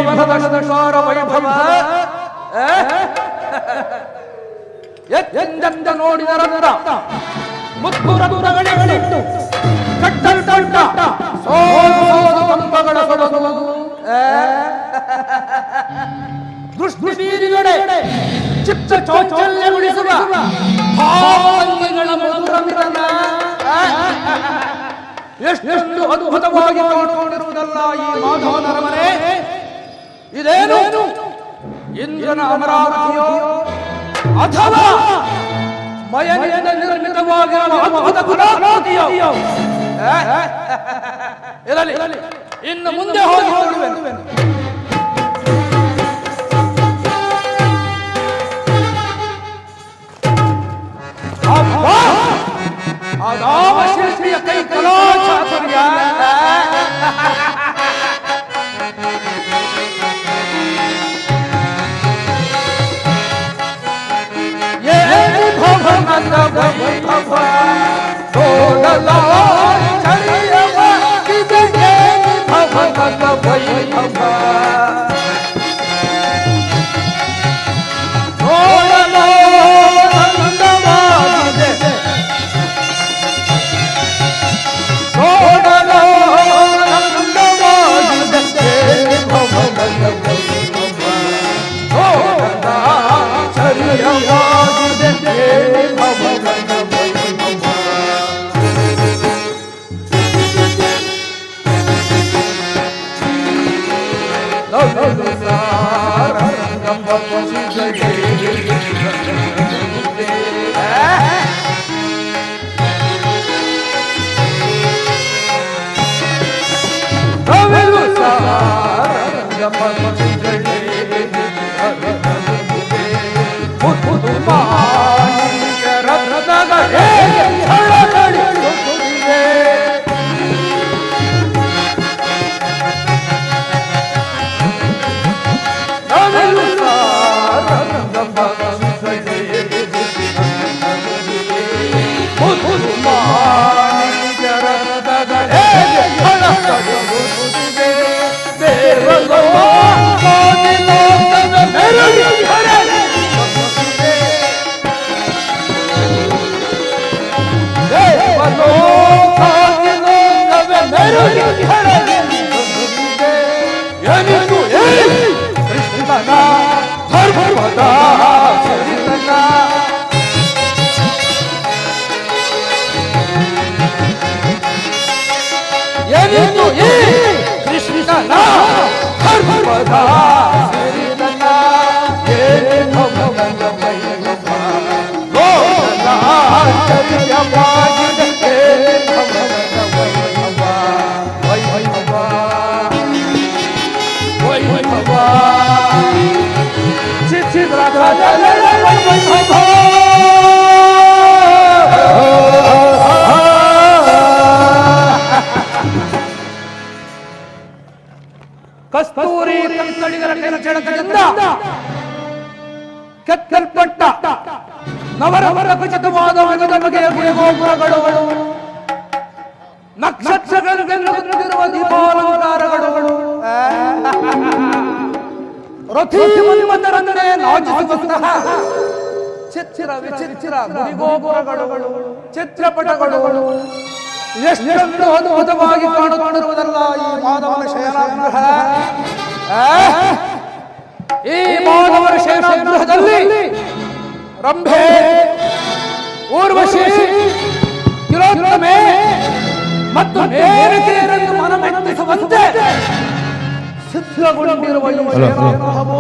ಭವನದ ಶೃಂಗಾರ ವೈಭವ ಎಂದೆಂದ ನೋಡಿದ ಮುತ್ತು ರಘುರಗಳಿಟ್ಟು ಕಟ್ಟಲ್ಪಟ್ಟ ಸೋದು ಕಂಬಗಳ ಸೊಡಗು ದುಷ್ಟಿಗಡೆ ಚಿತ್ತ ಚೌಚಲ್ಯಗೊಳಿಸುವ ಭಾವನೆಗಳ ಮಧುರ ಮಿಲನ ಎಷ್ಟು ಅದ್ಭುತವಾಗಿ ಕಾಣಿಕೊಂಡಿರುವುದಲ್ಲ ಈ ಮಾಧವನ ಅರಮನೆ. ಇದೇನು ಇಂದ್ರನ ಅಮರಾವತಿಯೋ ಅಥವಾ ಮಯದಿಂದ ನಿರ್ಮಿತವಾಗಿರುವ ಅದ್ಭುತ ಕಲಾಕೃತಿಯೋ? ಇರಲಿ, ಇನ್ನು ಮುಂದೆ ಹೋಗಿ ನೋಡುವೆನು. ಶಿಲ್ಪಿಯ ಕೈ ಕಲಾಚಾತುರ್ಯ ಭವನದ ವೈಭವ ಸೋಡಲ ಚಳಿಯವ ಇದೇ ಭವನದ ವೈಭವ ಸೋಡಲ ನಂದವಾಗಿದೆ ಸೋಡಲ ನಂದವಾಗಿದೆ ಭವನದ ವೈಭವ ಸೋಡಲ ಚಳಿಯವಾಗಿದೆ ಭವನದ ವೈಭವ. ಕಸ್ತೂರಿ ಕಂಕಣಿಗರ ಕೆಳಚಳಕದಿಂದ ಕೆತ್ತಲ್ಪಟ್ಟ ನವರವರ ಖಚಿತವಾದ ಬಗೆಯ ಗೋಪುರಗಳು, ನಕ್ಷತ್ರಗಳಿರುವ ದೀಪಾಲಂಕಾರಗಳು, ರಥೀಮನ್ಮಥರನ್ನೇ ನಾಚಿಸುವಂತಹ ಚಿತ್ರ ವಿಚಿತ್ರ ಗುಡಿಗೋಪುರಗಳು, ಚಿತ್ರಪಟಗಳು ಎಷ್ಟೊಂದು ಅದ್ಭುತವಾಗಿ ಕಾಣುತ್ತಿರುವುದಲ್ಲ ಈ ಮಾಧವನ ಶಯನಾಗೃಹ. ಈ ಮಾಧವನ ಶಯನಾಗೃಹದಲ್ಲಿ ರಂಭೆ, ಊರ್ವಶಿ, ತಿಲೋತ್ತಮೆ ಮತ್ತು ಮೇನಕೆಯರನ್ನು ಮನಮೆತ್ತಿಸುವಂತೆ ಸಿದ್ಧಗೊಂಡಿರುವ ಈ ಶಯನಾಗೃಹವು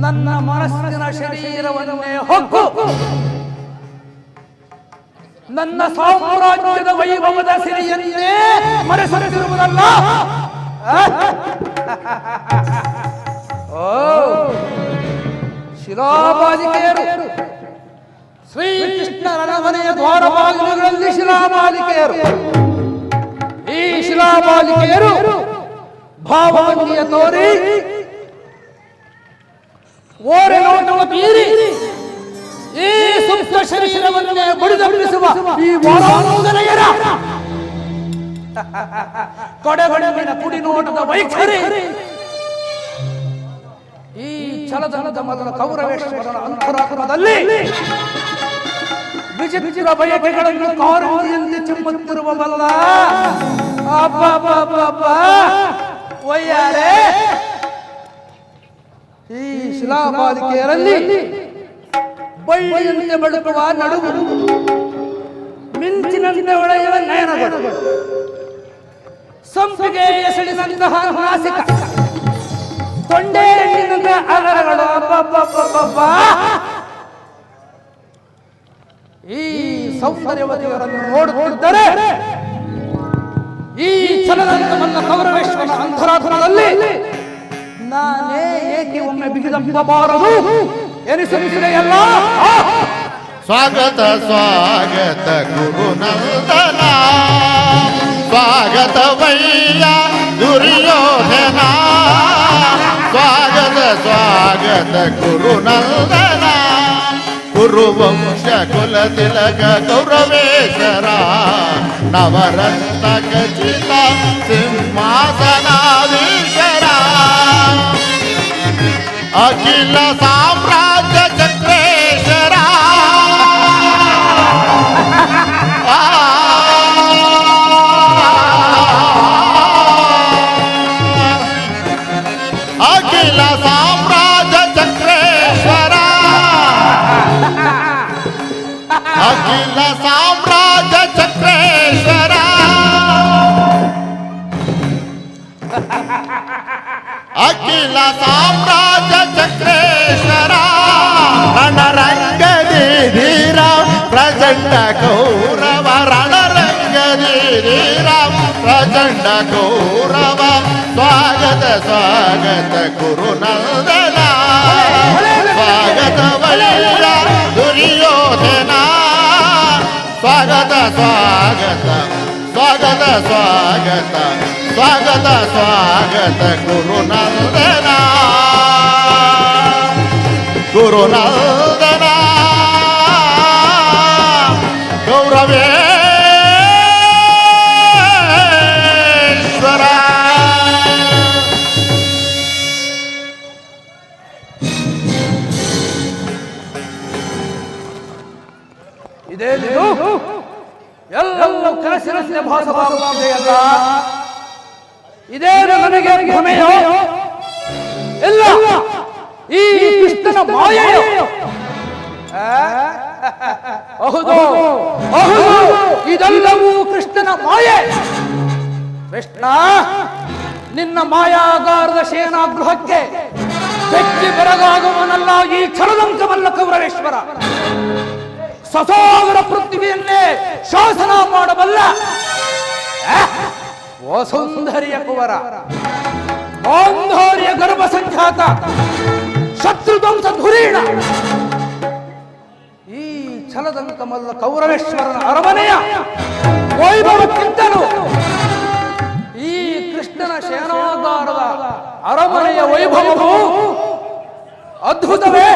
ನನ್ನ ಮನಸ್ಸಿನ ಶರೀರವನ್ನೇ ಹೊಕ್ಕು ನನ್ನ ಸಾಮ್ರಾಜ್ಯದ ವೈಭವದ ಸಿರಿಯನ್ನೇ ಮರೆಸುತ್ತಿರುವುದಲ್ಲ. ಓ ಶಿಲಾಬಾಲಿಕೆಯರು, ಶ್ರೀಕೃಷ್ಣನ ಅರಮನೆಯ ದ್ವಾರಬಾಗಿಲುಗಳಲ್ಲಿ ಶಿಲಾಬಾಲಿಕೆಯರು. ಈ ಶಿಲಾಬಾಲಿಕೆಯರು ಭಾವಭಂಗಿಯ ತೋರಿ ಓರೆ ನೋಟವ ಬೀರಿ ಈ ಸುಪ್ತ ಶರೀರವನ್ನೇ ಬಡಿದಬ್ಬಿಸುವ ಈ ವಾರಾಂಗನೆಯರ ಕೊಡೆಗೊಡವಿನ ಕುಡಿ ನೋಟದ ವೈಖರಿ ಛಲದಂಗಮದ ಕೌರವೇಶ್ವರನ ಅಂತರಾತ್ಮದಲ್ಲಿ ವಿಚಿತ್ರ ಬಯಕೆಗಳನ್ನು ಕಾರಂಜಿಯಂತೆ ಚಿಮ್ಮುತ್ತಿರುವ ಬಲ್ಲ ಒಯ್ಯಾರೆ ಈ ಶಿಲಾಬಾಲಿಕೆಯರಲ್ಲಿ ಬಳ್ಳಿಯಂತೆ ಬೆಳಗುವ ನಡುವು, ಮಿಂಚಿನಂತೆ ಹೊಳೆಯುವ ನಯನಗಳು, ಸಂಪಿಗೆ ಎಸಳಿನಂತಹ ನಾಸಿಕ, ತೊಂಡೆ ಹಣ್ಣಿನಂತಹ ಆಗರಗಳು, ಈ ಸೌಂದರ್ಯವತಿಯರನ್ನು ನೋಡುತ್ತಿದ್ದರೆ ಈ ಛಲದಂಗಮಲ್ಲ ಕೌರವೇಶ್ವರನ ಅಂತರಾತ್ಮದಲ್ಲಿ ನಾನೇ ಏಕೆ ಒಮ್ಮೆ ಬಿಗಿದಂಬಬಾರದು ಎನಿಸುತ್ತಿದೆಯಲ್ಲ. ಸ್ವಾಗತ ಸ್ವಾಗತ ಗುರುನಂದನ, ಸ್ವಾಗತವಯ್ಯ ದುರ್ಯೋಧನ, ಸ್ವಾಗತ ಸ್ವಾಗತ ಗುರುನಂದನ, ಕುರುವಂಶ ಕುಲ ತಿಲಕ ಕೌರವೇಶ್ವರ, ನವರತ್ನ ಖಚಿತ ಸಿಂಹಾಸನಾಧೀಶ್ವರ, ಅಖಿಲ ಸಾಮ್ರಾಜ್ಯ ಚಕ್ರೇಶ್ವರ, ಅಖಿಲ ಸಾಮ್ರಾಜ್ಯ ಚಕ್ರೇಶ್ವರ, ಅಖಿಲ ಸಾಮ್ರಾಜ್ಯ ಚಕ್ರೇಶ್ವರ, ಅಖಿಲ ಸಾಮ್ರಾಜ್ಯ ಚಕ್ರೇಶ್ವರ, ರಣರಂಗದಿ ಧೀರ ಪ್ರಚಂಡ ಕೌರವ, ರಣರಂಗದಿ ಧೀರ ಪ್ರಚಂಡ ಕೌರವ, ಸ್ವಾಗತ ಸ್ವಾಗತ ಗುರುನಂದನ, ಸ್ವಾಗತವಯ್ಯ ದುರ್ಯೋಧನ, ಸ್ವಾಗತ ಸ್ವಾಗತ ಸ್ವಾಗತ ಸ್ವಾಗತ ಸ್ವಾಗತ ಸ್ವಾಗತ ಗುರುನಂದನ, ಗುರುನಂದನ ಗೌರವೇಶ್ವರ. ಇದೇನು ಎಲ್ಲವೂ ಕನಸಿನಂತೆ ಭಾಸವಾಗುತ್ತಿದೆಯಲ್ಲ, ಇದೇನು ನನಗೆ ಭ್ರಮೆಯೋ? ಇಲ್ಲ, ಈ ಕೃಷ್ಣನ ಮಾಯೆಯೋ? ಹೌದು ಹೌದು, ಇದೆಲ್ಲವೂ ಕೃಷ್ಣನ ಮಾಯೆ. ಕೃಷ್ಣ, ನಿನ್ನ ಮಾಯಾಗಾರದ ಶೇನಾಗೃಹಕ್ಕೆ ಬೆಚ್ಚಿ ಬೆರಗಾಗುವನಲ್ಲ ಈ ಛಲದಂಕಮಲ್ಲ ಕೌರವೇಶ್ವರ. ಸಸಾಗರ ಪೃಥ್ವಿಯನ್ನೇ ಶಾಸನ ಮಾಡಬಲ್ಲ ವಸುಂಧರಿಯ ಕುವರ, ಗಾಂಧಾರಿಯ ಗರ್ಭ ಸಂಖ್ಯಾತ, ಶತ್ರುಧ್ವಂಸ ಧುರೀಣ, ಈ ಛಲದಂಕಮಲ್ಲ ಕೌರವೇಶ್ವರನ ಅರಮನೆಯ ವೈಭವಕ್ಕಿಂತಲೂ ಈ ಕೃಷ್ಣನ ಶಯನಾಗಾರದ ಅರಮನೆಯ ವೈಭವವು ಅದ್ಭುತವೇ,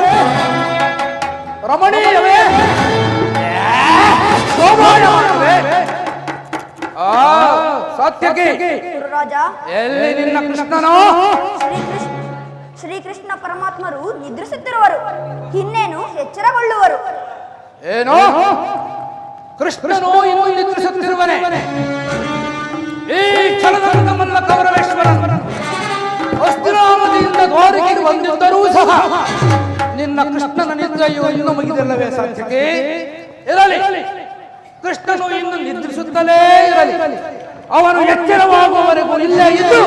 ರಮಣೀಯವೇ, ಶೋಭಾಯಮಾನವೇ. ಸತ್ಯಕ್ಕೆ ಎಲ್ಲಿ ನಿನ್ನ ಕೃಷ್ಣನೋ? ಶ್ರೀಕೃಷ್ಣ ಪರಮಾತ್ಮರು ನಿದ್ರಿಸುತ್ತಿರುವರು, ಇನ್ನೇನು ಎಚ್ಚರಗೊಳ್ಳುವರು. ಏನೋ ಕೃಷ್ಣನೋ ಇನ್ನು ನಿದ್ರಿಸುತ್ತಿರುವನೆ? ಈ ಛಲದಂಗಮಲ್ಲ ಕೌರವೇಶ್ವರನ ಅಸ್ತಿರಾಮದಿಂದ ದ್ವಾರಕೆಗೆ ಬಂದಿದ್ದರೂ ಸಹ ನಿನ್ನ ಕೃಷ್ಣನ ನಿದ್ರೆಯು ಇನ್ನು ಮುಗಿದಿಲ್ಲವೇ? ಸಾಧ್ಯಕ್ಕೆ ಇರಲಿ, ಕೃಷ್ಣನು ಇನ್ನು ನಿದ್ರಿಸುತ್ತಲೇ ಇರಲಿ. ಅವನು ಎಚ್ಚರವಾಗುವವರೆಗೂ ಇಲ್ಲೇ ಇದ್ದು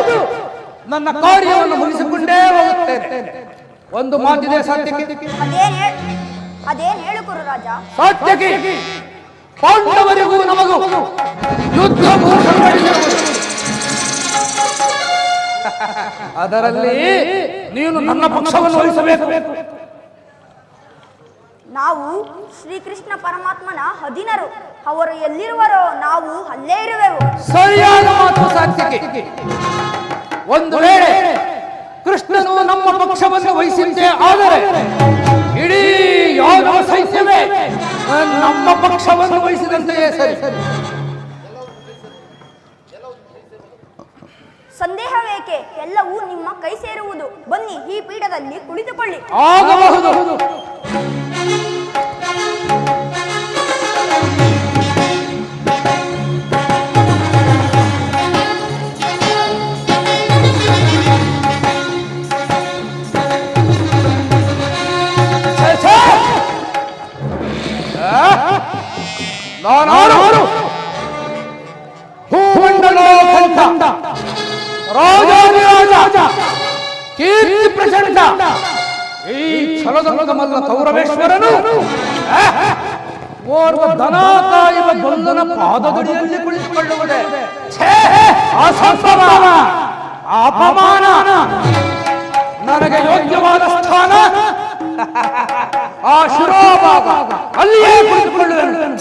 ನನ್ನ ಕಾರ್ಯವನ್ನು ಮುಗಿಸಿಕೊಂಡೇ ಹೋಗುತ್ತೇನೆ. ಒಂದು ಮಾತಿದೆ ಸಾತ್ಯಕಿ. ಅದೇನ್ ಹೇಳು ಗುರುರಾಜ. ಸಾತ್ಯಕಿ, ಪಾಂಡವರಿಗೂ ನಮಗೂ ಯುದ್ಧ ಸಂಘಟಿಸಿರುವುದು, ಅದರಲ್ಲಿ ನೀನು ನನ್ನ ಪಕ್ಷವನ್ನು ವಹಿಸಬೇಕು. ನಾವು ಶ್ರೀಕೃಷ್ಣ ಪರಮಾತ್ಮನ ಅಧೀನರು, ಅವರು ಎಲ್ಲಿರುವರೋ ನಾವು ಅಲ್ಲೇ ಇರುವೆವು. ಸರಿಯಾದ ಮಾತು ಸಾತ್ಯಕಿ. ಒಂದು ವೇಳೆ ಕೃಷ್ಣನು ನಮ್ಮ ಪಕ್ಷವನ್ನು ವಹಿಸಿದ್ದೇ ಆದರೆ ಇಡೀ ಯಾದವ ಸೈನ್ಯವೇ ನಮ್ಮ ಪಕ್ಷವನ್ನು ವಹಿಸಿದಂತೆಯೇ ಸರಿ. ಸಂದೇಹವೇಕೆ? ಎಲ್ಲವೂ ನಿಮ್ಮ ಕೈ ಸೇರುವುದು. ಬನ್ನಿ, ಈ ಪೀಠದಲ್ಲಿ ಕುಳಿತುಕೊಳ್ಳಿ. ಆಗಬಹುದು. ನಾನು ಭೂಮಂಡಲೋಖಂಡ ರಾಜಾಧಿರಾಜ ಕೀರ್ತಿ ಪ್ರಚಂಡ ಈ ಛಲದಮಲ್ಲ ಕೌರವೇಶ್ವರನು ಓರ್ವ ದನ ಕಾಯುವ ಗೊಲ್ಲನ ಪಾದದಡಿಯಲ್ಲಿ ಕುಳಿತುಕೊಳ್ಳುವುದೇ ಅಸಂಭವ, ಅಪಮಾನ. ನನಗೆ ಯೋಗ್ಯವಾದ ಸ್ಥಾನ ಆ ಶಿರೋಭಾಗ, ಅಲ್ಲಿಯೇ ಕುಳಿತುಕೊಳ್ಳುವೆನು.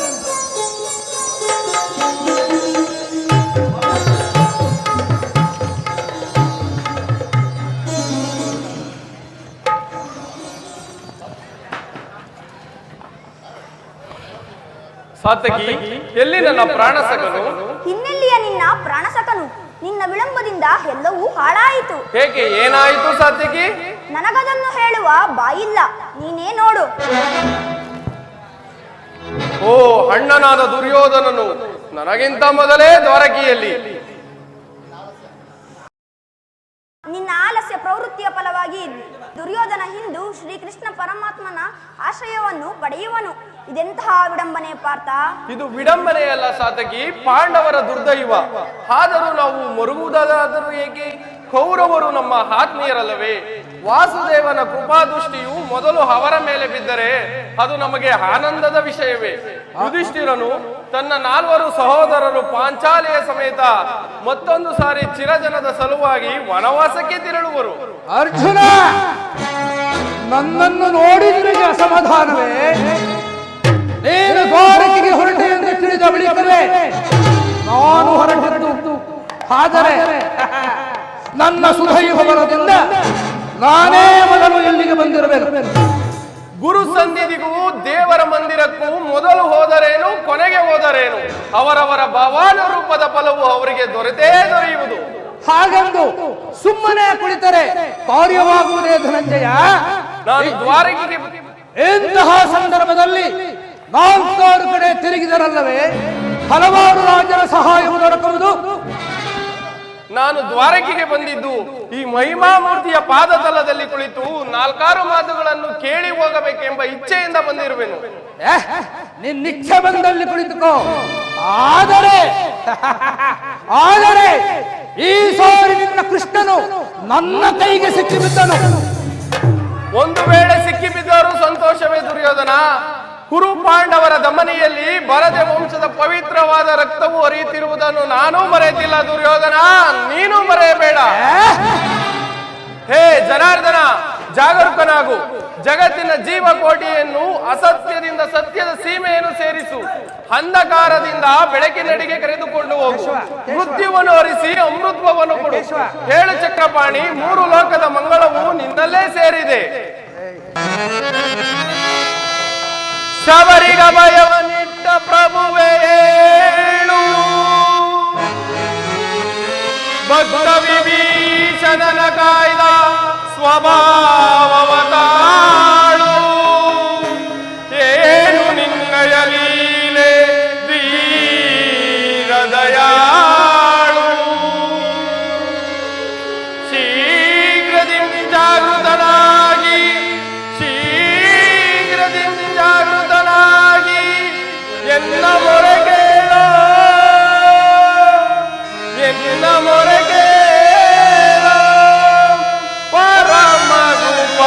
ಸಾತಕಿ, ಎಲ್ಲಿ ನನ್ನ ಪ್ರಾಣಸಕನು? ಹಿನ್ನೆಲ್ಲಿಯ ನಿನ್ನ ಪ್ರಾಣಸಕನು? ನಿನ್ನ ವಿಳಂಬದಿಂದ ಎಲ್ಲವೂ ಹಾಳಾಯಿತು. ಹೇಗೆ? ಏನಾಯಿತು ಸಾತಕಿ? ನನಗದನ್ನು ಹೇಳುವ ಬಾಯಿಲ್ಲ, ನೀನೇ ನೋಡು. ಓ ಅಣ್ಣನಾದ ದುರ್ಯೋಧನನು ನನಗಿಂತ ಮೊದಲೇ ದ್ವಾರಕಿಯಲ್ಲಿ. ನಿನ್ನ ಆಲಸ್ಯ ಪ್ರವೃತ್ತಿಯ ಫಲವಾಗಿ ದುರ್ಯೋಧನ ಹಿಂದು ಶ್ರೀಕೃಷ್ಣ ಪರಮಾತ್ಮನ ಆಶ್ರಯವನ್ನು ಪಡೆಯುವನು. ಇದೆಂತಹ ವಿಡಂಬನೆ ಪಾರ್ಥ? ಇದು ವಿಡಂಬನೆಯಲ್ಲ ಸಾತಕಿ, ಪಾಂಡವರ ದುರ್ದೈವ. ಆದರೂ ನಾವು ಮರುಗುವುದಾದರೂ ಏಕೆ? ಕೌರವರು ನಮ್ಮ ಆತ್ಮೀಯರಲ್ಲವೇ? ವಾಸುದೇವನ ಕೃಪಾದೃಷ್ಟಿಯು ಮೊದಲು ಅವರ ಮೇಲೆ ಬಿದ್ದರೆ ಅದು ನಮಗೆ ಆನಂದದ ವಿಷಯವೇ. ಯುಧಿಷ್ಠಿರನು ತನ್ನ 4 ಸಹೋದರರು ಪಾಂಚಾಲಿಯ ಸಮೇತ ಮತ್ತೊಂದು ಸಾರಿ ಚಿರಜನದ ಸಲುವಾಗಿ ವನವಾಸಕ್ಕೆ ತೆರಳುವರು. ಅರ್ಜುನ, ನನ್ನನ್ನು ನೋಡಿದ್ರಿಗೆ ಅಸಮಾಧಾನವೇ? ನೀನು ದ್ವಾರಕೆಗೆ ಹೊರಟೆ ಎಂದು ತಿಳಿದ ಬಳಿಕವೇ ನಾನು ಹೊರಟಿದ್ದು. ಆದರೆ ನನ್ನ ಸುಧೈವ ಬಲದಿಂದ ನಾನೇ ಮೊದಲು ಎಲ್ಲಿಗೆ ಬಂದಿರಬೇಕು. ಗುರು ಸನ್ನಿಧಿಗೂ ದೇವರ ಮಂದಿರಕ್ಕೂ ಮೊದಲು ಹೋದರೇನು, ಕೊನೆಗೆ ಹೋದರೇನು, ಅವರವರ ಭವಾನ ರೂಪದ ಫಲವು ಅವರಿಗೆ ದೊರೆತೇ ದೊರೆಯುವುದು. ಹಾಗೆಂದು ಸುಮ್ಮನೆ ಕುಳಿತರೆ ಕಾರ್ಯವಾಗುವುದೇ ಧನಂಜಯ? ನಾನು ದ್ವಾರಕೆಗೆ ಇಂತಹ ಸಂದರ್ಭದಲ್ಲಿ 4 ಕಡೆ ತಿರುಗಿದರಲ್ಲವೇ ಹಲವಾರು ರಾಜರ ಸಹಾಯವು ದೊರಕುವುದು. ನಾನು ದ್ವಾರಕೆಗೆ ಬಂದಿದ್ದು ಈ ಮಹಿಮಾಮೂರ್ತಿಯ ಪಾದತಲದಲ್ಲಿ ಕುಳಿತು 4 ಮಾತುಗಳನ್ನು ಕೇಳಿ ಹೋಗಬೇಕೆಂಬ ಇಚ್ಛೆಯಿಂದ ಬಂದಿರುವೆನು. ನಿನ್ನಿಚ್ಛೆ ಬಂದಲ್ಲಿ ಕುಳಿತುಕೋ. ಆದರೆ ಈ ಸಾರಿ ನಿನ್ನ ಕೃಷ್ಣನು ನನ್ನ ಕೈಗೆ ಸಿಕ್ಕಿಬಿದ್ದನು. ಒಂದು ವೇಳೆ ಸಿಕ್ಕಿಬಿದ್ದರೂ ಸಂತೋಷವೇ ದುರ್ಯೋಧನ. ಕುರು ಪಾಂಡವರ ದಮನಿಯಲ್ಲಿ ಭರತ ವಂಶದ ಪವಿತ್ರವಾದ ರಕ್ತವು ಹರಿಯುತ್ತಿರುವುದನ್ನು ನಾನು ಮರೆತಿಲ್ಲ ದುರ್ಯೋಧನ, ನೀನು ಮರೆಯಬೇಡ. ಹೇ ಜನಾರ್ದನ, ಜಾಗರೂಕನಾಗು. ಜಗತ್ತಿನ ಜೀವಕೋಟಿಯನ್ನು ಅಸತ್ಯದಿಂದ ಸತ್ಯದ ಸೀಮೆಯನ್ನು ಸೇರಿಸು. ಅಂಧಕಾರದಿಂದ ಬೆಳಕಿನೆಡೆಗೆ ಕರೆದುಕೊಂಡು ಹೋಗು. ಮೃತ್ಯುವನ್ನು ಹರಿಸಿ ಅಮೃತ್ವವನ್ನು ಕೊಡು. ಹೇಳು ಚಕ್ರಪಾಣಿ, 3 ಲೋಕದ ಮಂಗಳವು ನಿನ್ನಲ್ಲೇ ಸೇರಿದೆ. ಶಬರಿಗ ಭಯವನಿಟ್ಟ ಪ್ರಭುವೇ ಹೇಳು, ಭಕ್ತ ವಿಭೀಷಣನ ಕಾಯ್ದ ಸ್ವಭಾವವ ತಾಳು. ಏನು ನಿನ್ನಯ ಲೀಲೆ ಧೀರ ದಯಾಳು. ಶೀಘ್ರದಿ ಜಾಗೃತನಾಗಿ ಎನ್ನ ಮೊರೆಗೇಳ, ಎನ್ನ ಮೊರೆಗೇಳ ಪರಮ ರೂಪ.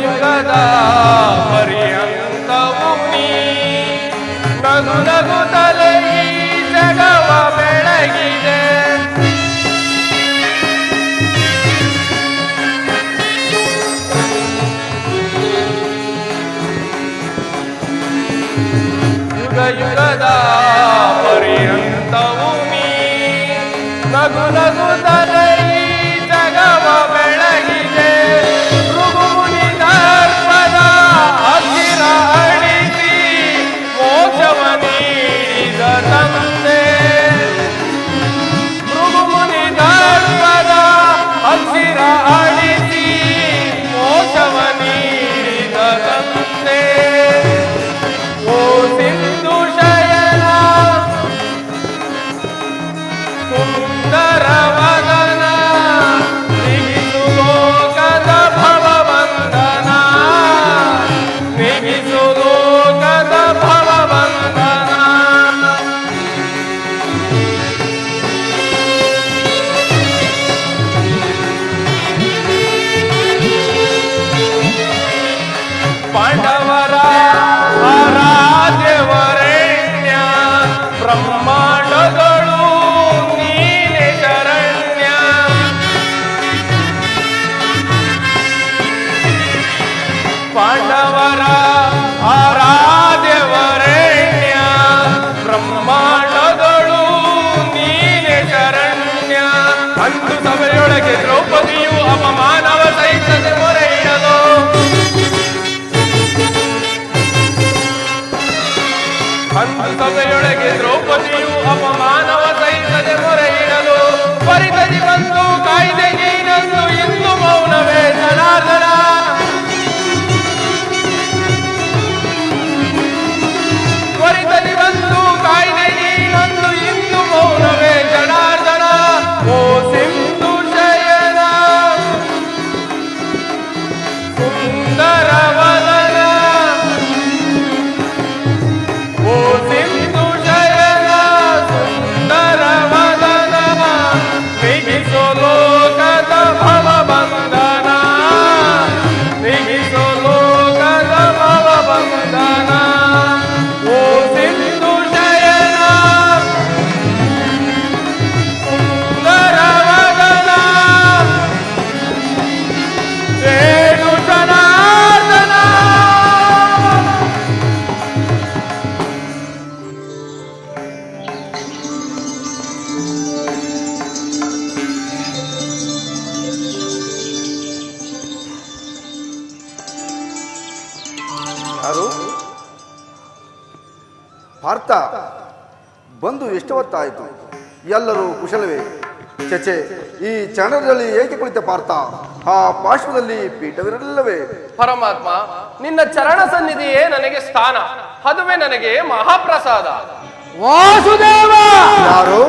ಯುಗದ ಪರ್ಯಂತವು ನೀ ನಗು ನಗುತ್ತಲೇ ಈ ಜಗವ ಬೆಳಗಿದೆ. ಯುಗ ಯುಗದ ಪರ್ಯಂತವು ನೀ ನಗು ನಗುತ್ತಲೇ ಈ ಜಗವ ಬೆಳಗಿದೆ. ಋಗುಮುನಿ ದರ್ಪದ ಹತ್ತಿರ ಅಳಿಸಿ ಮೋಕ್ಷವ ನೀಡಿದ ತಂದೆ. ಋಗುಮುನಿ ದರ್ಪದ ಹತ್ತಿರ ಅಳಿಸಿ ಮೋಕ್ಷವ ನೀಡಿದ ತಂದೆ. ಓ ಸಿಂಧು ಶಯನ ಸುಂದರ ವದನ ನಿಗಿಸು ಲೋಕದ ಭವಬಂಧನ ನಿಗಿಸು ಲೋಕದ ಭವಬಂಧನ. ಪಾಂಡವರ ಆರಾಧ್ಯವರೆಣ್ಯ ಬ್ರಹ್ಮಾಂಡಗಳು ನೀನೆ ಶರಣ್ಯ. ಪಾಂಡವರ ಆರಾಧ್ಯವರೆಣ್ಯ ಬ್ರಹ್ಮಾಂಡಗಳು ನೀನೆ ಶರಣ್ಯ. ಅಂದು ಸಭೆಯೊಳಗೆ ದ್ರೌಪದಿಯು ಅಪಮಾನವ ಸಹಿಸದೆ ಮೊರೆ ಇಡಲು. ಅಂದು ಸಭೆಯೊಳಗೆ ದ್ರೌಪದಿಯು ಅಪಮಾನವ ಸಹಿಸದೆ ಮೊರೆ ಇಡಲು. ಪರಿತದಿ ಬಂದು ಕಾಯ್ದೆ ನೀನಂದು ಇಂದು ಮೌನವೇ ಜನಾರ್ದನ. ಪರಿತದಿ ಬಂದು ಕಾಯ್ದೆ ನೀನಂದು ಇಂದು ಮೌನವೇ ಜನಾರ್ದನ. ಓ ಸಿಂಧು ಶಯನ ಸುಂದರ ವದನ. ಓ ಸಿಂಧು ಶಯನ ಸುಂದರ ವದನ ನಿಗಿಸೋ ಲೋಕದ ಭವಬಂಧನ ನಿಗಿಸೋ ಲೋಕದ ಭವಬಂಧನ. ಓ ಸಿಂಧು ಶಯನ ಸುಂದರ ವದನ ರೇಣು ಜನಾರ್ದನ. ಯಾರು? ಪಾರ್ಥ ಬಂದು ಎಷ್ಟು ಹೊತ್ತಾಯಿತು? ಎಲ್ಲರೂ ಕುಶಲವೇ? ಚಚೆ, ಈ ಚರಣದಲ್ಲಿ ಏಕೆ ಕುಳಿತ ಪಾರ್ಥ? ಆ ಪಾರ್ಶ್ವದಲ್ಲಿ ಪೀಠವಿರಲಿಲ್ಲವೇ? ಪರಮಾತ್ಮ, ನಿನ್ನ ಚರಣ ಸನ್ನಿಧಿಯೇ ನನಗೆ ಸ್ಥಾನ, ಅದುವೇ ನನಗೆ ಮಹಾಪ್ರಸಾದ. ವಾಸುದೇವ ಯಾರು?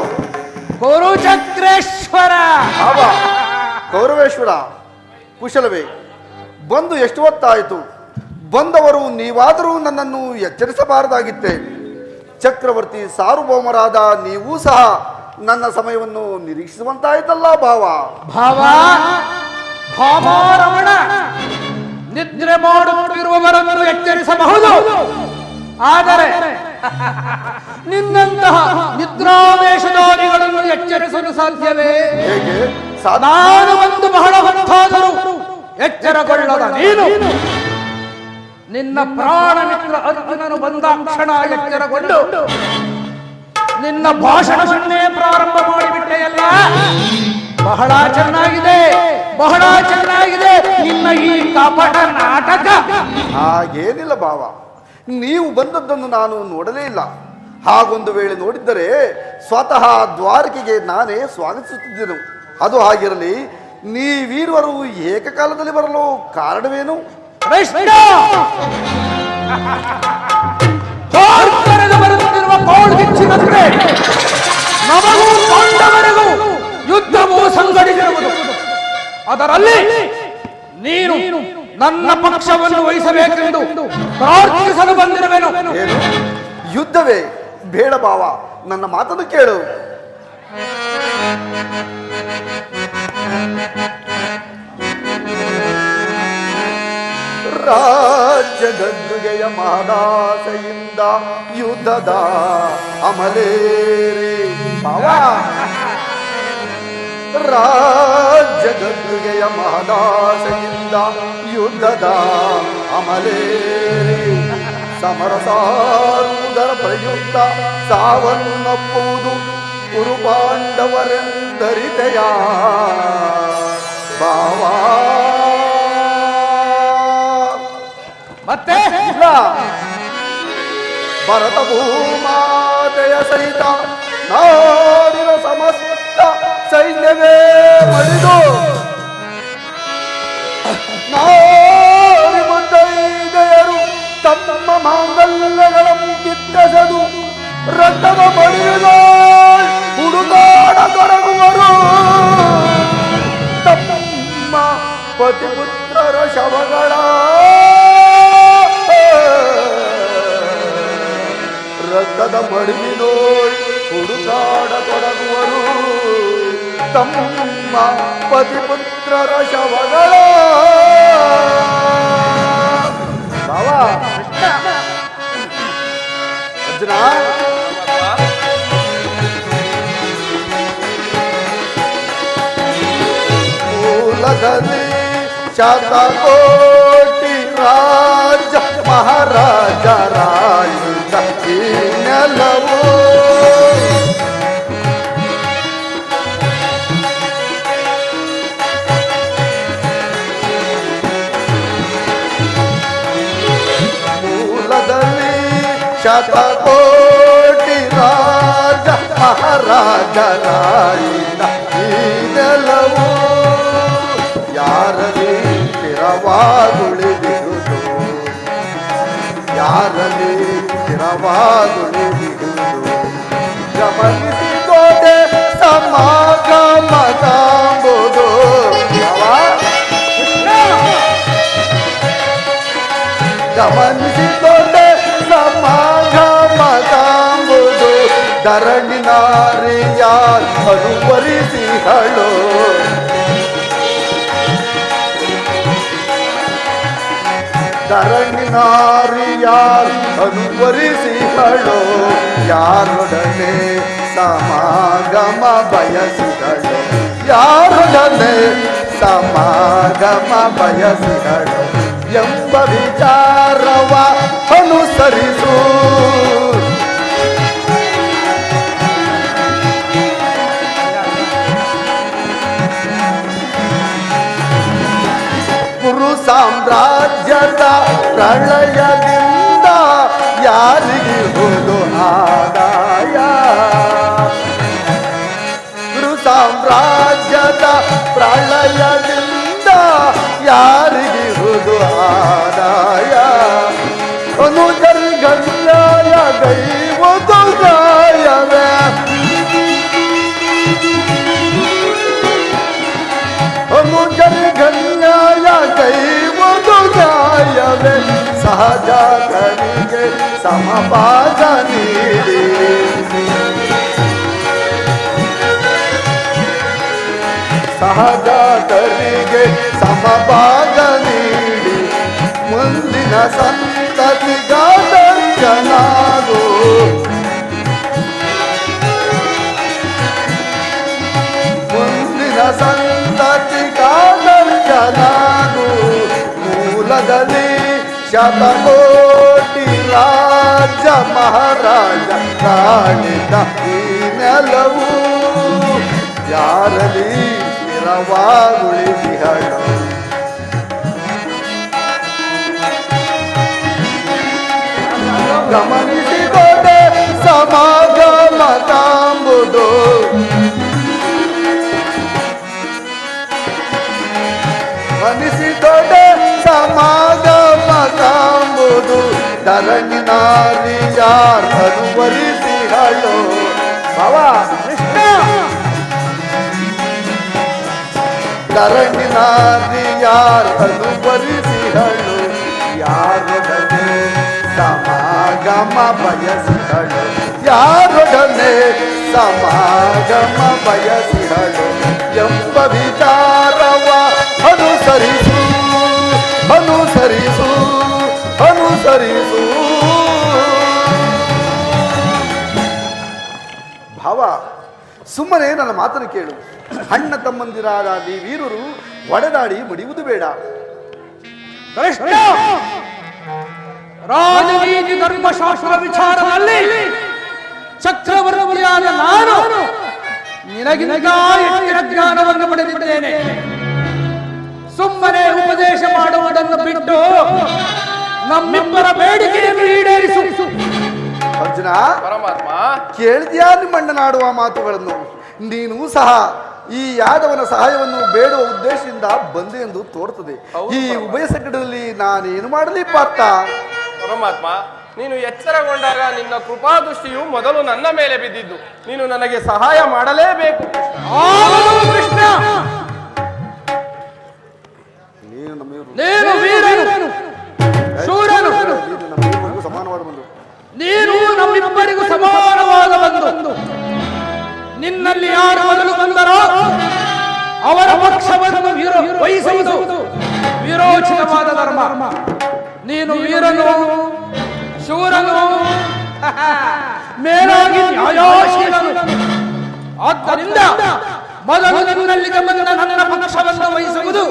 ಕುರುಚಕ್ರೇಶ್ವರ. ಆವ ಕೌರವೇಶ್ವರ, ಕುಶಲವೇ? ಬಂದು ಎಷ್ಟು ಹೊತ್ತಾಯಿತು? ಬಂದವರು ನೀವಾದರೂ ನನ್ನನ್ನು ಎಚ್ಚರಿಸಬಾರದಾಗಿತ್ತೆ. ಚಕ್ರವರ್ತಿ ಸಾರ್ವಭೌಮರಾದ ನೀವೂ ಸಹ ನನ್ನ ಸಮಯವನ್ನು ನಿರೀಕ್ಷಿಸುವಂತಾಯ್ತಲ್ಲ ಭಾವ. ಭಾವ ಭಾಮಾರಮಣ, ನಿದ್ರೆ ಮಾಡುತ್ತಿರುವವರನ್ನು ಎಚ್ಚರಿಸಬಹುದು, ಆದರೆ ನಿನ್ನಂತಹ ನಿದ್ರಾವೇಶಧಾರಿಗಳನ್ನು ಎಚ್ಚರಿಸಲು ಸಾಧ್ಯವೇ? ಹೇಗೆ? ನಾನು ಒಂದು ಬಹಳ ಹೊತ್ತಾದರೂ ಎಚ್ಚರಗೊಳ್ಳದ ನೀನು ನಿನ್ನ ಪ್ರಾಣ ಮಿತ್ರ ಅರ್ಜುನನು ಬಂದ ಕ್ಷಣ ಎಚ್ಚರಗೊಂಡು ನಿನ್ನ ಭಾಷಣವನ್ನೇ ಪ್ರಾರಂಭ ಮಾಡಿಬಿಟ್ಟೆಯಲ್ಲ. ಬಹಳ ಚೆನ್ನಾಗಿದೆ, ಬಹಳ ಚೆನ್ನಾಗಿದೆ ನಿನ್ನ ಈ ಕಪಟ ನಾಟಕ. ಹಾಗೇನಿಲ್ಲ ಭಾವ, ನೀವು ಬಂದದ್ದನ್ನು ನಾನು ನೋಡಲೇ ಇಲ್ಲ. ಹಾಗೊಂದು ವೇಳೆ ನೋಡಿದ್ದರೆ ಸ್ವತಃ ದ್ವಾರಕೆಗೆ ನಾನೇ ಸ್ವಾಗತಿಸುತ್ತಿದ್ದೆನು. ಅದು ಹಾಗಿರಲಿ, ನೀವೀರುವರು ಏಕಕಾಲದಲ್ಲಿ ಬರಲು ಕಾರಣವೇನು? ಬರುತ್ತಿರುವ ಕೋಳ್ಗಿಚ್ಚಿನಂತೆ ನಮಗೂ ಪಾಂಡವರಿಗೂ ಯುದ್ಧವು ಸಂಘಟಿಸಿರುವುದು. ಅದರಲ್ಲಿ ನೀನು ನನ್ನ ಪಕ್ಷವನ್ನು ವಹಿಸಬೇಕೆಂದು ಪ್ರಾರ್ಥಿಸಲು ಬಂದಿರುವೆನು. ಏನು ಯುದ್ಧವೇ? ಬೇಡ ಭಾವ, ನನ್ನ ಮಾತನ್ನು ಕೇಳು. ರಾಜ್ಯ ಗದ್ದುಗೆಯ ಮಾದಾಸೆಯಿಂದ ಯುದ್ಧದ ಅಮಲೇರಿ ಭಾವ ರಾಜ್ಯ ಗದ್ದುಗೆಯ ಮಹದಾಸೆಯಿಂದ ಯುದ್ಧದ ಅಮಲೇರಿ ಸಮರ ಸಾರುವುದರ ಪ್ರಯುಕ್ತ ಸಾವನ್ನಪ್ಪುವುದು ಕುರುಪಾಂಡವರೆಂದರಿತೆಯ ಭಾವ ಮತ್ತೆ ಇಲ್ಲ ಭರತ ಭೂಮಾತೆಯ ಸಹಿತ ನಾಡಿನ ಸಮಸ್ತ ಸೈನ್ಯವೇ ಮಡಿದು ನಾಡಿ ಮುತ್ತೈದೆಯರು ತಮ್ಮ ಮಾಂಗಲ್ಯಗಳನ್ನು ಕಿತ್ತೆಸೆದು ರಕ್ತವ ಮಡಿದ ಹುಡುಗಾಡ ತೊಡಗುವರು ತಮ್ಮ ಪತಿಪುತ್ರರ ಶವಗಳ ರಕ್ತದ ಮಡಿವಿನೋಳ್ ಹುಡುಕಾಡ ತೊಡಗುವರು ತಮ್ಮ ಪತಿಪುತ್ರರ ಶವಗಳ ಭಾವ ಅರ್ಜುನ ಮೂಲದಲ್ಲಿ ಶತಕೋಟಿ ರಾಜ ಮಹಾರಾಜ ರಾಜ ಈ ನೆಲವು ಮೂಲದಲ್ಲಿ ಶತಕೋಟಿ ರಾಜ ಮಹಾರಾಜ ರಾಜ ಈ ನೆಲವು ಯಾರಲ್ಲಿ ಸ್ಥಿರವಾಗುಳಿದಿರುವುದು ಯಾರಲ್ಲಿ ಸ್ಥಿರವಾಗುಳಿದಿರುವುದು ಗಮನಿಸಿದೋಡೆ ಸಮಾಗಮದಂಬುದು ಗಮನಿಸಿದೋಡೆ ಸಮಾಗಮದಂಬುದು ಧರಣಿ ನಾರಿಯ ಅನುವರಿಸಿಹಳು ಧರಣಿ ನಾರಿಯಾರ್ ಅನುವರಿಸಿಹಳು ಯಾರೊಡನೆ ಸಮಾಗಮ ಬಯಸಿದಳು ಯಾರೊಡನೆ ಸಮಾಗಮ ಬಯಸಿದಳು ಎಂಬ ವಿಚಾರವ ಅನುಸರಿಸು ಕುರು ಸಾಮ್ರಾಜ್ಯದ ಪ್ರಳಯದಿಂದ ಯಾರಿಗಿರುವುದು ಆದಾಯ ಕುರು ಸಾಮ್ರಾಜ್ಯದ ಪ್ರಳಯದಿಂದ ಯಾರಿಗಿರುವುದು ಆದಾಯ ಅನುಜರ್ಗನ್ಯಾಯ ಗೈವುದು ಗಾಯವೇ ಅನುಜರ್ಗನ್ಯಾಯ ಗೈವುದು ಗಾಯವೇ ಸಹಜಾತನಿಗೆ ಸಮಪಾದ ನೀಡಿ ಸಹಜಾತನಿಗೆ ಸಮಪಾದ ನೀಡಿ ಮುಂದಿನ ಸಂತತಿಗಾದರ್ಶನಾಗು ಮುಂದಿನ ಸಂತತಿಗಾದರ್ಶನಾಗು ಮೂಲದಲ್ಲಿ ಶತಕೋಟಿ ರಾಜ ಮಹಾರಾಜ ಕಾಣಿದ ಈ ನೆಲವು ಯಾರಲ್ಲಿ ಸ್ಥಿರವಾಗುಳಿದಿಹಳು ಗಮನಿಸಿದರೆ ಸಮಾಗಮ ತಾಂಬುದು ಗಮನಿಸಿದರೆ ಸಮಾಗಮ ತಾಂಬುದು ಧರಣಿ ನಾರಿಯಾರ್ ಅನುವರಿಸಿಹಳು ಭವ ಧರಣಿ ನಾರಿಯಾರ್ ಅನುವರಿಸಿಹಳು ಯಾರೊಡನೆ ಸಮಾಗಮ ಬಯಸಿಹಳು ಯಾರೊಡನೆ ಸಮಾಗಮ ಬಯಸಿಹಳು ಎಂಬ ವಿಚಾರವ ಅನುಸರಿಸು ಅನುಸರಿಸು ನನ್ನ ಮಾತನ್ನು ಕೇಳು. ಅಣ್ಣ ತಮ್ಮಂದಿರಾದ ನೀವೀರರು ಒಡೆದಾಡಿ ಮಡಿಯುವುದು ಬೇಡ. ಕೃಷ್ಣ, ರಾಜನೀತಿ ಧರ್ಮಶಾಸ್ತ್ರ ವಿಚಾರದಲ್ಲಿ ಚಕ್ರವರ್ತಿಯಾದ ನಾನು ನಿನಗಿಂತ ಹೆಚ್ಚಿನ ಜ್ಞಾನವನ್ನು ಪಡೆದಿದ್ದೇನೆ. ಸುಮ್ಮನೆ ಉಪದೇಶ ಮಾಡುವುದನ್ನು ಬಿಟ್ಟು ನಮ್ಮಿಬ್ಬರ ಬೇಡಿಕೆಯನ್ನು ಈಡೇರಿಸು. ಅರ್ಜುನ, ಪರಮಾತ್ಮ, ಕೇಳಿದ್ಯಾ ನಿಮ್ಮಣ್ಣನಾಡುವ ಮಾತುಗಳನ್ನು? ನೀನು ಸಹ ಈ ಯಾದವನ ಸಹಾಯವನ್ನು ಬೇಡುವ ಉದ್ದೇಶದಿಂದ ಬಂದೆ ಎಂದು ತೋರ್ತದೆ. ಈ ಉಭಯ ಸಂಕಟದಲ್ಲಿ ನಾನೇನು ಮಾಡಲಿ ಪಾರ್ಥ? ಪರಮಾತ್ಮ, ನೀನು ಎಚ್ಚರಗೊಂಡಾಗ ನಿನ್ನ ಕೃಪಾದೃಷ್ಟಿಯು ಮೊದಲು ನನ್ನ ಮೇಲೆ ಬಿದ್ದಿದ್ದು. ನೀನು ನನಗೆ ಸಹಾಯ ಮಾಡಲೇಬೇಕು ಕೃಷ್ಣ. ನೀನು ನಮ್ಮಿಬ್ಬರು ನೀನು ವೀರನು, ಶೂರನು, ನಮ್ಮಿಬ್ಬರಿಗೂ ಸಮಾನವಾದ ಬಂದು. ನೀನು ನಮ್ಮಿಬ್ಬರಿಗೂ ಸಮಾನವಾದ ಬಂದು. ನಿನ್ನಲ್ಲಿ ಯಾರು ಮೊದಲು ಬಂದರೋ ಅವರ ಪಕ್ಷವನ್ನು ವಹಿಸುವುದು ವೀರೋಚಿತವಾದ ಧರ್ಮ. ನೀನು ವೀರನು, ಶೂರನು, ಮೇಲಾಗಿ ನ್ಯಾಯಶೀಲನು. ಆದ್ದರಿಂದ ಮೊದಲು ನಿನ್ನಲ್ಲಿಗೆ ಬಂದ ನನ್ನ ಪಕ್ಷವನ್ನು ವಹಿಸುವುದು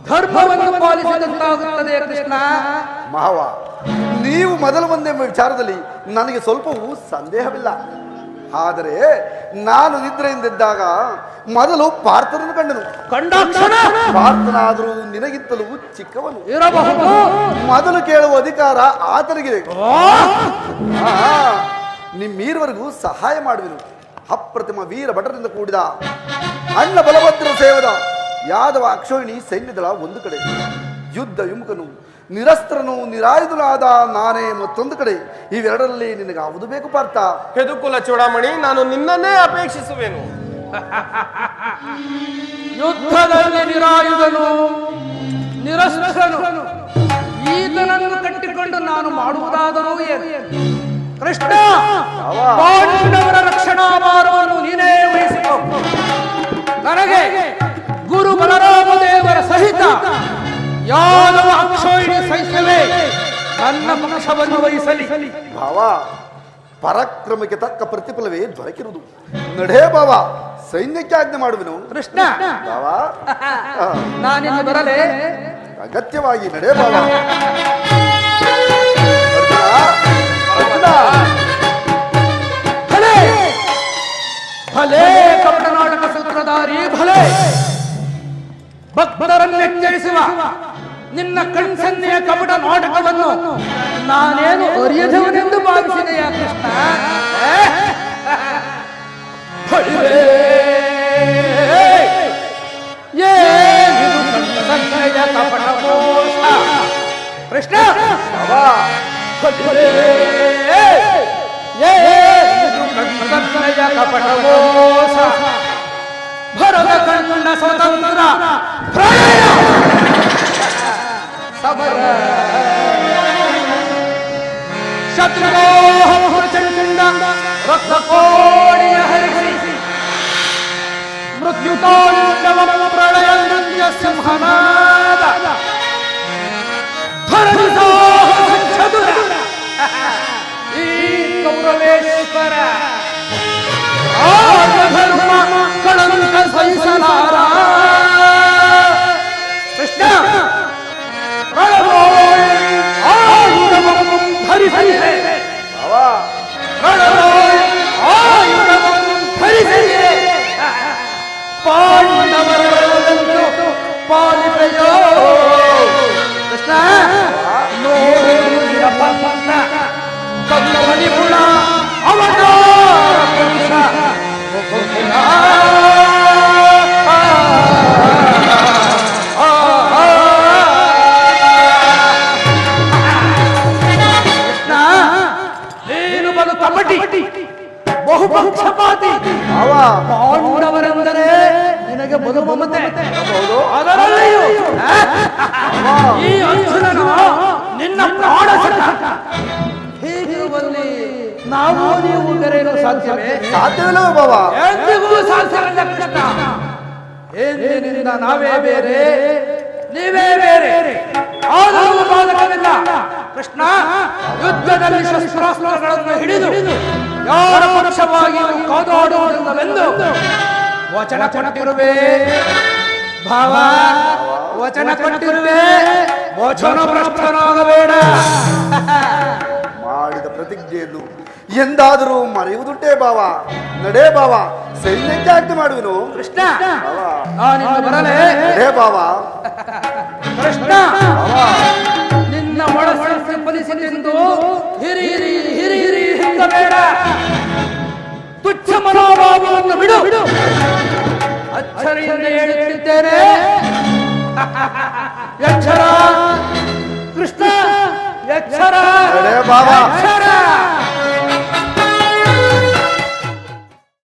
ಧರ್ಮವನ್ನು ಪಾಲಿಸಿದಂತಾಗುತ್ತದೆ. ಕೃಷ್ಣ ಮಾವ, ನೀವು ಮೊದಲು ಬಂದೆಂಬ ವಿಚಾರದಲ್ಲಿ ನನಗೆ ಸ್ವಲ್ಪವೂ ಸಂದೇಹವಿಲ್ಲ. ಆದರೆ ನಾನು ನಿದ್ರೆಯಿಂದಿದ್ದಾಗ ಮೊದಲು ಪಾರ್ಥನನ್ನು ಕಂಡನು. ಕಂಡಾಕ್ಷಣ ಪಾರ್ಥನಾದರೂ ನಿನಗಿಂತಲೂ ಚಿಕ್ಕವನು ಇರಬಹುದು. ಮೊದಲು ಕೇಳುವ ಅಧಿಕಾರ ಆತನಿಗಿದೆ. ನಿಮ್ಮೀರವರೆಗೂ ಸಹಾಯ ಮಾಡುವೆನು. ಅಪ್ರತಿಮ ವೀರ ಭಟರಿಂದ ಕೂಡಿದ ಅಣ್ಣ ಬಲಭದ್ರ ಸೇವದ ಯಾದವ ಅಕ್ಷೋಹಿಣಿ ಸೈನ್ಯದಳ ಒಂದು ಕಡೆ, ಯುದ್ಧ ವಿಮುಖನು ನಿರಸ್ತ್ರನು ನಿರಾಯುಧನಾದ ನಾನೇ ಮತ್ತೊಂದು ಕಡೆ. ಇವೆರಡರಲ್ಲಿ ನಿನಗೆ ಯಾವುದು ಬೇಕು ಪಾರ್ಥ? ಯದುಕುಲ ಚೂಡಾಮಣಿ, ನಾನು ನಿನ್ನನ್ನೇ ಅಪೇಕ್ಷಿಸುವೆನು. ಯುದ್ಧದಲ್ಲಿ ನಿರಾಯುಧನು, ನಿರಸ್ತ್ರನು, ಈತನನ್ನು ಕಟ್ಟಿಕೊಂಡು ನಾನು ಮಾಡುವುದಾದರೂ ಏನು? ಕೃಷ್ಣ, ಪಾಂಡವರ ರಕ್ಷಣಾ ಭಾರವನ್ನು ನೀನೇ ವಹಿಸಿಕೊ. ನನಗೆ ಗುರು ಬಲರಾಮ ದೇವರ ಸಹಿತ ಯಾದವ ಅಕ್ಷೋಹಿಣಿ ಸೈನ್ಯವೇ ನನ್ನ ಪಕ್ಷವನ್ನು ವಹಿಸಲಿ. ಭಾವ, ಪರಾಕ್ರಮಕ್ಕೆ ತಕ್ಕ ಪ್ರತಿಫಲವೇ ದೊರಕಿರುವುದು. ನಡೇ ಭಾವ, ಸೈನ್ಯಕ್ಕೆ ಆಜ್ಞೆ ಮಾಡುವೆನು. ಕೃಷ್ಣ, ಭಾವ, ನಾನಿನ್ನು ಬರಲೇ? ಅಗತ್ಯವಾಗಿ ನಡೇ ಭಾವ. ಅರ್ಜುನ, ಭಲೆ ಭಲೆ ಕಪಟ ನಾಟಕ ಸೂತ್ರಧಾರಿ, ಭಲೆ ಭಕ್ತರನ್ನು ಎಚ್ಚರಿಸುವ ನಿನ್ನ ಕಣ್ಸನ್ನೆಯ ಕಪಟ ನಾಟಕವನ್ನು ನಾನೇನು ಅರಿಯದವನೆಂದು ಭಾವಿಸಿದೆಯ ಕೃಷ್ಣ? ಏನಿದು ಕಣ್ಸನ್ನೆಯ ಕಪಟ ಮೋಸ? ಕೃಷ್ಣ, ಏನಿದು ಕಣ್ಸನ್ನೆಯ ಕಪಟ ಮೋಸ? ಭರದ ಕಣ್ಣ ಸ್ವತಂತ್ರ ಪ್ರಳಯ ಸಮರ ಶತ್ರುಗೋಹ ಪ್ರಚಂಡ ರಕ್ತ ಕೋಡಿಯ ಹರಿಸಿ ಮೃತ್ಯುತಾಂಡವ ಪ್ರಳಯ ನೃತ್ಯ ಸಿಂಹನಾದ ಧರಣಿಸೋಹ ಚದುರ ಈ ಕೌರವೇಶ್ವರ ಧರ್ಮ ಕಳಂಕ ಸಹಿಸಲಾರ. ಕೃಷ್ಣ, ಪಾಂಡವರನ್ನು ಪಾಲಿತೆಯೋ ಕೃಷ್ಣ. ನೋಡಿ ಕೌರವನಿ ಗುಣ ಅವತಾರ ಪುರುಷ ನೀನು ಬಲು ಕಪಟಿ, ಬಹುಪಕ್ಷಪಾತಿ. ಪಾಂಡವರೆಂದರೆ ನಿನಗೆ ಬಲು ಮಮತೆ. ಅದರಲ್ಲಿಯೂ ಈ ಅರ್ಜುನನು ನಿನ್ನ ಪ್ರಾಣ ಸಖ. ಹೀಗಿರುವಲ್ಲಿ ನಾವು ನೀವು ಬೆರೆಯಲು ಸಾಧ್ಯವೇ? ಸಾಧ್ಯವಿಲ್ಲ ಬಾವ. ಎಂದಿಗೂ ಸಾಧ್ಯವಿಲ್ಲ ಕೃಷ್ಣ. ಎಂದಿನಿಂದ ನಾವೇ ಬೇರೆ, ನೀವೇ ಬೇರೆ. ಆದರೂ ಬಾಧಕವಿಲ್ಲ ಕೃಷ್ಣ. ಯುದ್ಧದಲ್ಲಿ ಶಸ್ತ್ರಾಸ್ತ್ರಗಳನ್ನು ಹಿಡಿದು ಯಾರ ಪಕ್ಷವಾಗಿಯೂ ಕಾದಾಡುವುದಿಲ್ಲವೆಂದು ವಚನ ಕೊಟ್ಟಿರುವೆ ಭಾವ, ವಚನ ಕೊಟ್ಟಿರುವೆ, ವಚನ ಭ್ರಷ್ಟನಾಗಬೇಡ. ಮಾಡಿದ ಪ್ರತಿಜ್ಞೆಯನ್ನು ಎಂದಾದರೂ ಮರೆಯುವುದುಂಟೇ ಬಾವ. ನಡೇ ಬಾವ, ಸೈನ್ಯಕ್ಕೆ ಆಜ್ಞೆ ಮಾಡುವೆನು. ಕೃಷ್ಣ, ನಾನಿನ್ನು ಬರಲೇ? ನಡೇ ಬಾವ. ಕೃಷ್ಣ, ನಿನ್ನ ಒಳಸಂಸ್ಥೆ ಫಲಿಸಿದೆಂದು ಹಿರಿ ಹಿರಿ ಹಿರಿ ಹಿರಿ ಹಿಂದಬೇಡ. ತುಚ್ಛ ಮನೋಭಾವವನ್ನು ಬಿಡು. ಅಚ್ಚರಿಯಿಂದ ಹೇಳುತ್ತಿದ್ದೇನೆ, ಎಚ್ಚರ ಕೃಷ್ಣ, ಎಚ್ಚರ. ನಡೇ ಬಾವ.